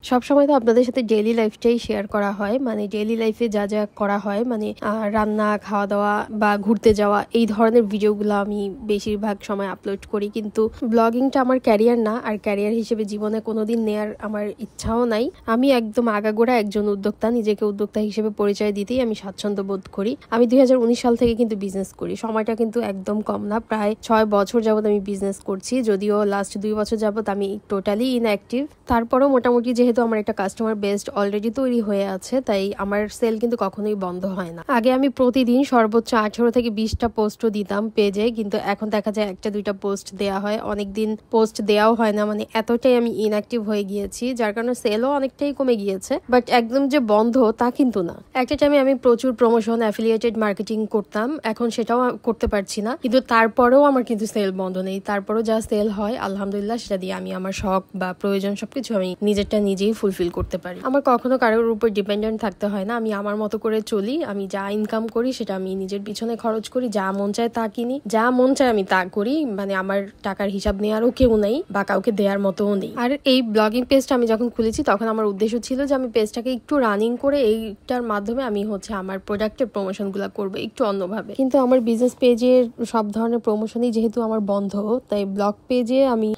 সবসময় তো আপনাদের সাথে ডেইলি লাইফটাই শেয়ার করা হয়, মানে ডেইলি লাইফে যা যা করা হয়, মানে রান্না, খাওয়া দাওয়া বা ঘুরতে যাওয়া, এই ধরনের ভিডিওগুলো আমি বেশিরভাগ সময় আপলোড করি। কিন্তু ব্লগিংটা আমার ক্যারিয়ার না, আর ক্যারিয়ার হিসেবে জীবনে কোনোদিন নেয়ার আমার ইচ্ছাও নাই। আমি একদম আগাগোড়া একজন উদ্যোক্তা, নিজেকে উদ্যোক্তা হিসেবে পরিচয় দিতেই আমি স্বাচ্ছন্দ্য বোধ করি। আমি 2019 সাল থেকে কিন্তু বিজনেস করি, সময়টা কিন্তু একদম কম না, প্রায় 6 বছর যাবত আমি বিজনেস করছি। যদিও লাস্ট 2 বছর যাবত আমি টোটালি ইনঅ্যাক্টিভ, তারপরও মোটামুটি যেহেতু আমার একটা কাস্টমার বেসড অলরেডি তৈরি হয়ে আছে, তাই আমার সেল কিন্তু কখনোই বন্ধ হয় না। আগে আমি প্রতিদিন সর্বোচ্চ 18 থেকে 20টা পোস্টও দিতাম পেজে, কিন্তু এখন দেখা যায় 1-2টা পোস্ট দেওয়া হয়, অনেকদিন পোস্ট দেওয়াও হয় না। মানে এতটাই আমি ইনঅ্যাক্টিভ হয়ে গিয়েছি, যার কারণে সেলও অনেকটাই কমে গিয়েছে। বাট একদম যে বন্ধ তা কিন্তু না। একটা টাইমে আমি প্রচুর প্রমোশন, অ্যাফিলিয়েটেড মার্কেটিং করতাম, এখন সেটাও করতে পারছি না, কিন্তু তারপরেও আমার কিন্তু সেল বন্ধ নেই। তারপরেও যা সেল হয় আলহামদুলিল্লাহ, সেটা দিয়ে আমি আমার শখ বা প্রয়োজন সবকিছু আমি নিজেরটা নিজেই ফুলফিল করতে পারি। আমার কখনো কারোর উপর ডিপেন্ডেন্ট থাকতে হয় না, আমি আমার মতো করে চলি। আমি যা ইনকাম করি সেটা আমি নিজের পিছনে খরচ করি, যা মন চায় তা কিনি, যা মন চায় আমি তা করি। মানে আমার টাকার হিসাব নেওয়ারও কেউ নেই বা কাউকে দেওয়ার মতোও নেই। আর এই ব্লগিং পেজটা আমি যখন খুলেছি তখন আমার উদ্দেশ্য ছিল যে আমি পেজটাকে একটু রানিং করে এইটার মাধ্যমে আমি আমার প্রোডাক্টের প্রমোশন গুলা করবো একটু অন্যভাবে। কিন্তু আমার বিজনেস পেজের সব ধরনের প্রমোশনই যেহেতু আমার বন্ধ, তাই ব্লগ পেজে আমি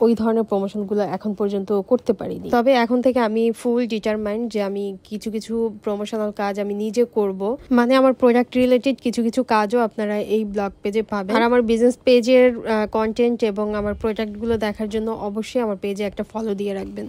ওই ধরনের প্রমোশন গুলো এখন পর্যন্ত করতে পারিনি। তবে এখন থেকে আমি ফুল ডিটারমাইন্ড যে আমি কিছু কিছু প্রমোশনাল কাজ আমি নিজে করব, মানে আমার প্রোডাক্ট রিলেটেড কিছু কিছু কাজও আপনারা এই ব্লগ পেজে পাবেন। আর আমার বিজনেস পেজের কন্টেন্ট এবং আমার প্রোডাক্ট গুলো দেখার জন্য অবশ্যই আমার পেজে একটা ফলো দিয়ে রাখবেন।